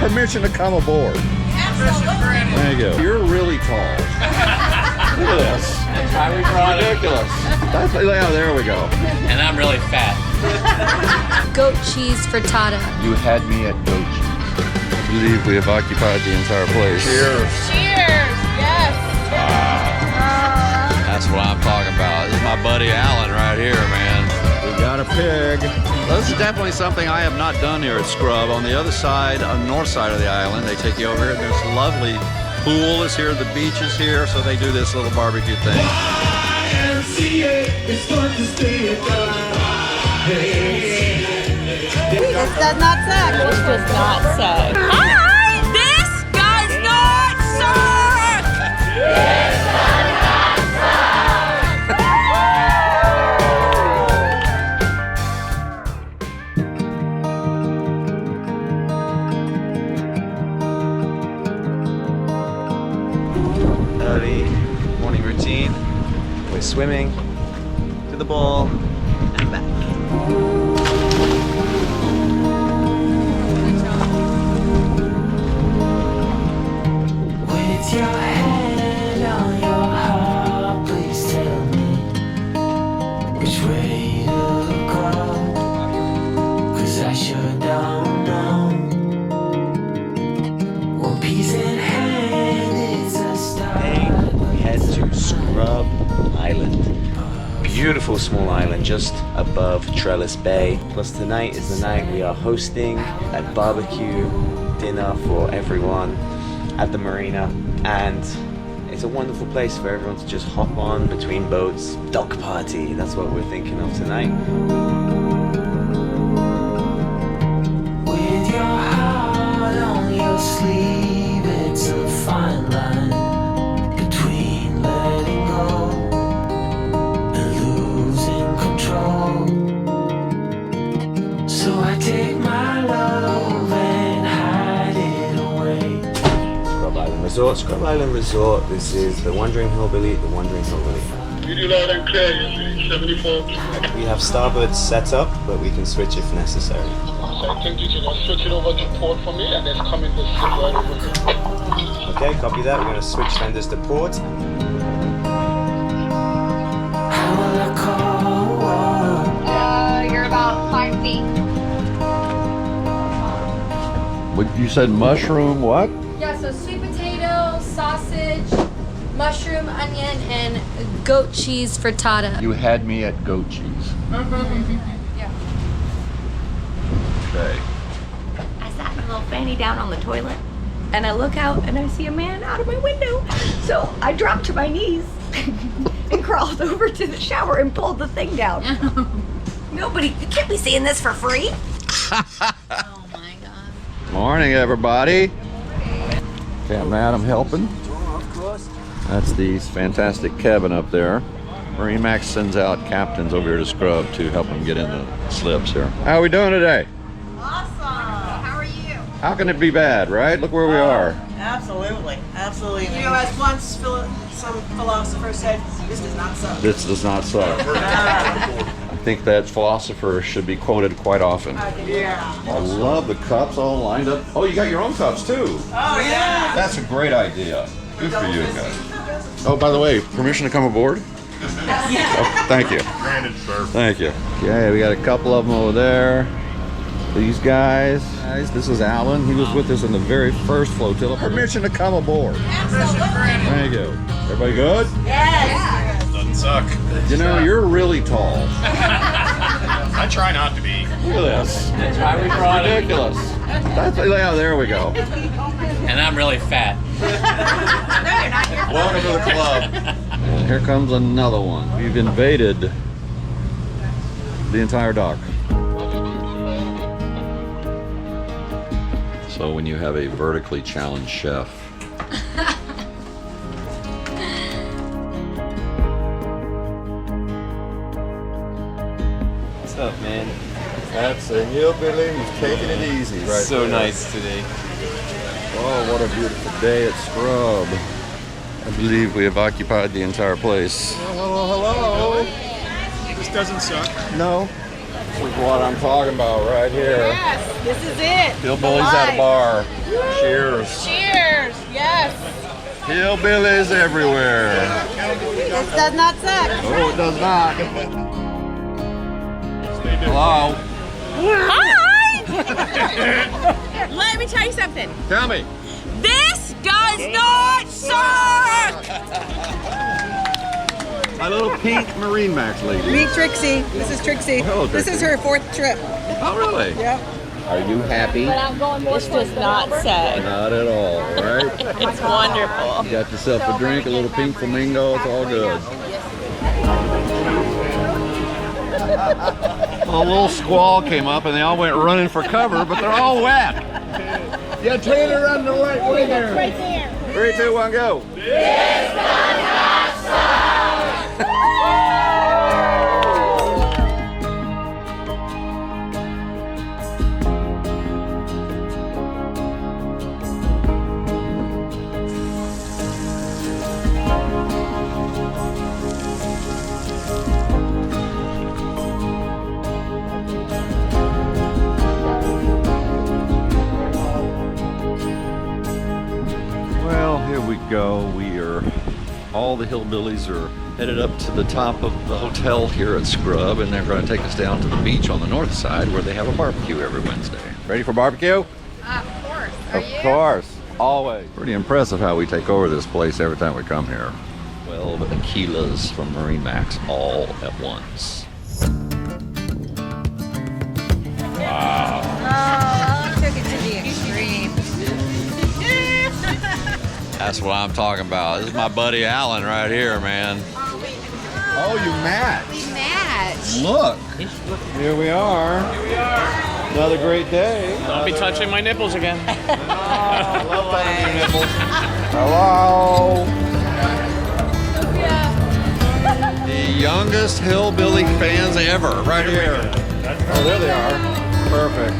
Permission to come aboard. Absolutely. There you go. You're really tall. Look at this. That's why we brought it. Ridiculous. Yeah, there we go. And I'm really fat. Goat cheese frittata. You had me at goat cheese. I believe we have occupied the entire place. Cheers. Cheers. Yes. That's what I'm talking about. This is my buddy Alan right here, man. We got a pig. This is definitely something I have not done here at Scrub. On the other side, on the north side of the island, they take you over here, and there's a lovely pool is here, the beach is here, so they do this little barbecue thing. This does not suck. This does not suck. Hi! This does not suck! This does not suck! Early morning routine. We're swimming to the ball and back. With your hand on your heart, please tell me which way to go, 'cause I sure don't know. One piece in hand is a start. Hey, we head to Scrub Island. Beautiful small island just above Trellis Bay. Plus tonight is the night we are hosting a barbecue dinner for everyone at the marina, and it's a wonderful place for everyone to just hop on between boats. Dock party, that's what we're thinking of tonight. With your heart on your sleeve, it's a fine line between letting go and losing control. So I take my love and hide it away. Scrub Island Resort, Scrub Island Resort. This is the Wandering Hillbilly, the Wandering Hillbilly. Video loud and clear, 74. We have starboard set up, but we can switch if necessary. So I think you can just switch it over to port for me and then come in this ship right over here. Okay, copy that. We're going to switch fenders to port. How will I call? You're about 5 feet. What you said, mushroom, what? Yeah, so sweet potato, sausage, mushroom, onion, and goat cheese frittata. You had me at goat cheese. Yeah. Okay. I sat my little fanny down on the toilet and I look out and I see a man out of my window. So I dropped to my knees and crawled over to the shower and pulled the thing down. Nobody, you can't be seeing this for free. Oh my god. Morning, everybody. Captain Adam helping. That's the fantastic cabin up there. Marine Max sends out captains over here to Scrub to help them get in the slips here. How are we doing today? Awesome. How are you? How can it be bad, right? Look where we are. Absolutely, absolutely. You know, as once some philosopher said, this does not suck. This does not suck. I think that philosopher should be quoted quite often. Yeah. I love the cups all lined up. Oh, you got your own cups too. Oh, yeah. That's a great idea. Good for you guys. Oh, by the way, permission to come aboard? Oh, thank you. Granted, sir. Thank you. Okay, we got a couple of them over there. These guys, this is Alan. He was with us in the very first flotilla. Permission to come aboard. Absolutely. There you go. Everybody good? Yes. Doesn't suck. You know, you're really tall. I try not to be. Look at this. That's why we brought it. Ridiculous. Yeah, there we go. And I'm really fat. Welcome to the club. And here comes another one. We've invaded the entire dock. So when you have a vertically challenged chef. What's up, man? That's a hillbilly who's taking it easy right So there. nice today. Oh, what a beautiful day at Scrub. I believe we have occupied the entire place. Hello. This doesn't suck. No. This is what I'm talking about right here. Yes, this is it. Hillbillies at a bar. Cheers. Cheers. Yes. Hillbillies everywhere. This does not suck. Oh, it does not. Hello? Hi! Let me tell you something. Tell me. This does not suck! My little pink Marine Max lady. Meet Trixie. This is Trixie. Hello, This is Trixie. her 4th trip. Oh, really? Yep. Are you happy? This does not suck. Not at all, right? It's wonderful. You got yourself a drink, a little pink flamingo, it's all good. A little squall came up and they all went running for cover, but they're all wet. Yeah, Taylor, run the right way there. Right there. 3, 2, 1, go. Well, here we go. All the hillbillies are headed up to the top of the hotel here at Scrub, and they're going to take us down to the beach on the north side where they have a barbecue every Wednesday. Ready for barbecue? Of course. Of course. Always. Pretty impressive how we take over this place every time we come here. 12 Aquilas from Marine Max all at once. Wow. Oh, took it to the extreme. That's what I'm talking about. This is my buddy Alan right here, man. Oh, you match. We match. Look. Here we are. Another great day. Don't be touching my nipples again. I love touching your nipples. Hello. The youngest hillbilly fans ever, right here. Oh, there they are. Perfect.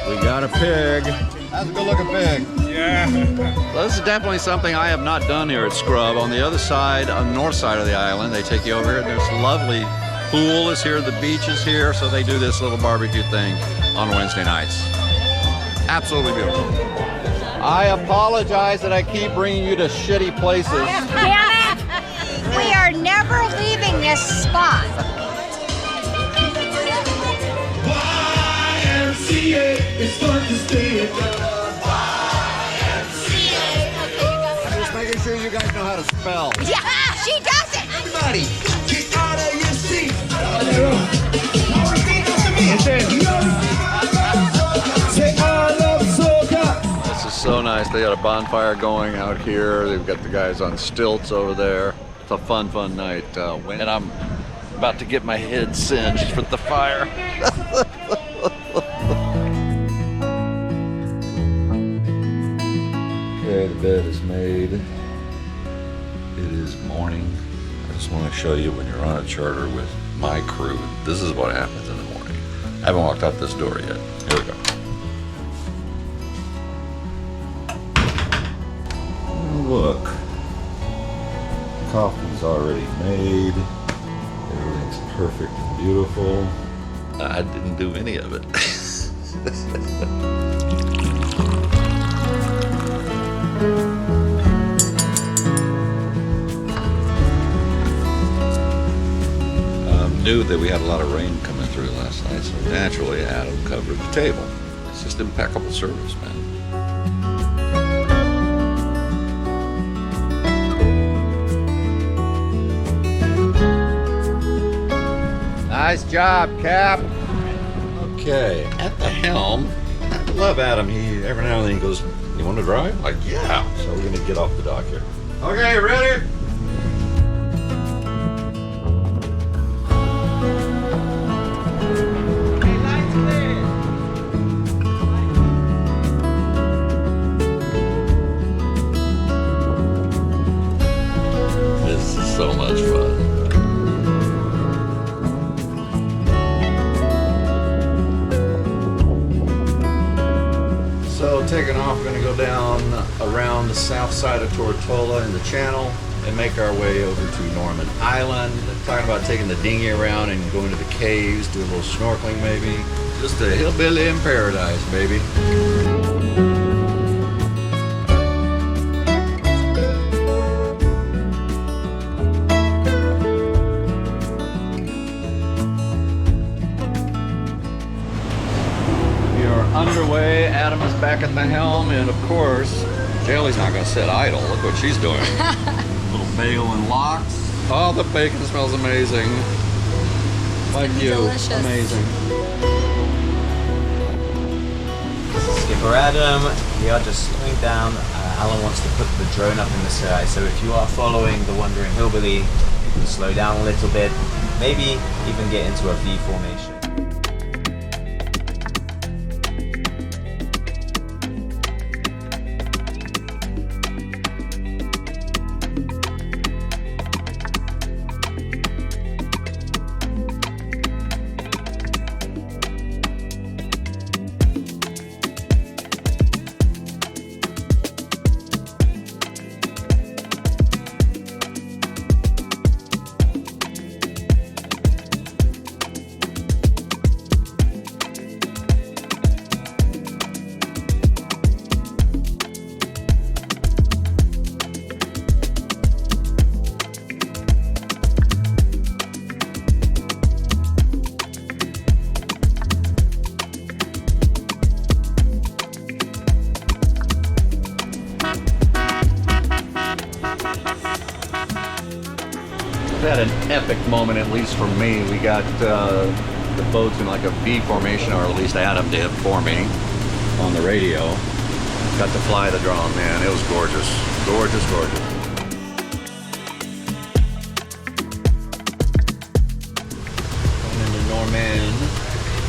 We got a pig. That's a good-looking pig. Yeah. Well, this is definitely something I have not done here at Scrub. On the other side, on the north side of the island, they take you over here, and there's a lovely pool is here, the beach is here, so they do this little barbecue thing on Wednesday nights. Absolutely beautiful. I apologize that I keep bringing you to shitty places. Damn it! We are never leaving this spot. It's fun to stay Just making sure you guys know how to spell. Yeah, she does it. Everybody. Get out of your seat. Say I love soca. This is so nice. They got a bonfire going out here. They've got the guys on stilts over there. It's a fun, fun night. And I'm about to get my head singed with the fire. Okay, the bed is made. It is morning. I just want to show you when you're on a charter with my crew, this is what happens in the morning. I haven't walked out this door yet. Here we go. Look. Coffee's already made. Everything's perfect and beautiful. I didn't do any of it. Knew that we had a lot of rain coming through last night, so naturally Adam covered the table. It's just impeccable service, man. Nice job, Cap. Okay, at the helm. I love Adam. He every now and then he goes, "You want to drive?" Like, yeah. So we're gonna get off the dock here. Okay, ready? This is so much fun. So taking off, we're going to go down around the south side of Tortola in the channel and make our way over to Norman Island. Talking about taking the dinghy around and going to the caves, do a little snorkeling maybe. Just a hillbilly in paradise, baby. Underway, Adam is back at the helm, and of course, Jelly's not going to sit idle. Look what she's doing. Little bagel and lox. Oh, the bacon smells amazing. Like you, delicious. amazing. Skipper Adam, we are just slowing down. Alan wants to put the drone up in the sky, so if you are following the Wandering Hillbilly, you can slow down a little bit, maybe even get into a V formation. Had an epic moment, at least for me. We got the boats in like a V formation, or at least Adam did for me on the radio. Got to fly the drone, man. It was gorgeous. Gorgeous, gorgeous. Going into Norman.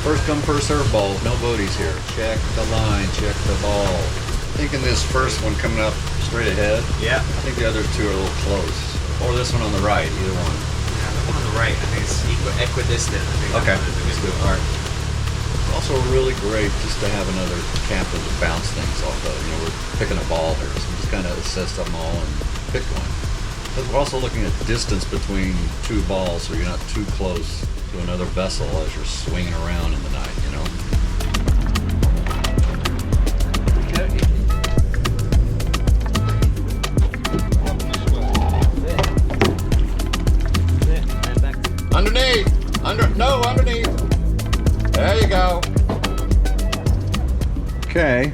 First come, first serve balls. No boaties here. Check the line, check the ball. Thinking this first one coming up straight ahead. Yeah. I think the other two are a little close. Or this one on the right, either one. Yeah, the one on the right, I think it's equidistant. I think Okay. that's good. All right. Also really great just to have another captain to bounce things off of. You know, we're picking a ball here, so we just kind of assess them all and pick one. But we're also looking at distance between two balls, so you're not too close to another vessel as you're swinging around in the night, you know? Underneath! Underneath! There you go. Okay.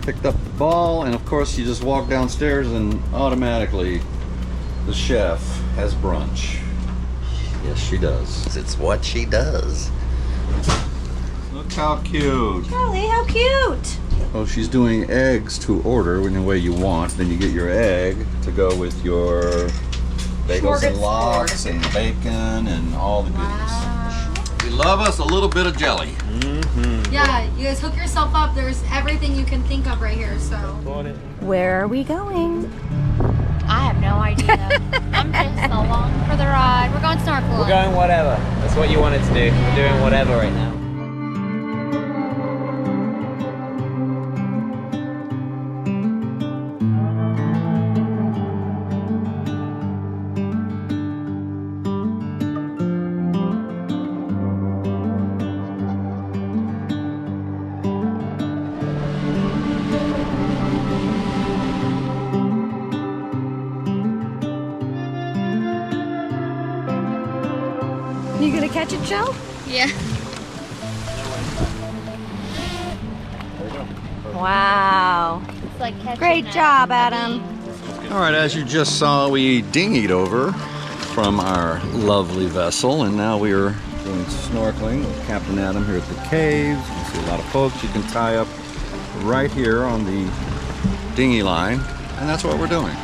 Picked up the ball, and of course you just walk downstairs and automatically the chef has brunch. Yes, she does. It's what she does. Look how cute. Charlie, how cute! Oh, she's doing eggs to order in the way you want. Then you get your egg to go with your bagels and lox and bacon and all the goodies. Wow. We love us a little bit of jelly. Yeah, you guys hook yourself up. There's everything you can think of right here, so. Where are we going? I have no idea. I'm just along for the ride. We're going snorkeling. We're going whatever. That's what you wanted to do. We're doing whatever right now. You gonna catch it, Joe? Yeah. Wow. It's like catching Great job, Adam. All right, as you just saw, we dinghied over from our lovely vessel, and now we are doing snorkeling with Captain Adam here at the caves. You see a lot of folks you can tie up right here on the dinghy line, and that's what we're doing.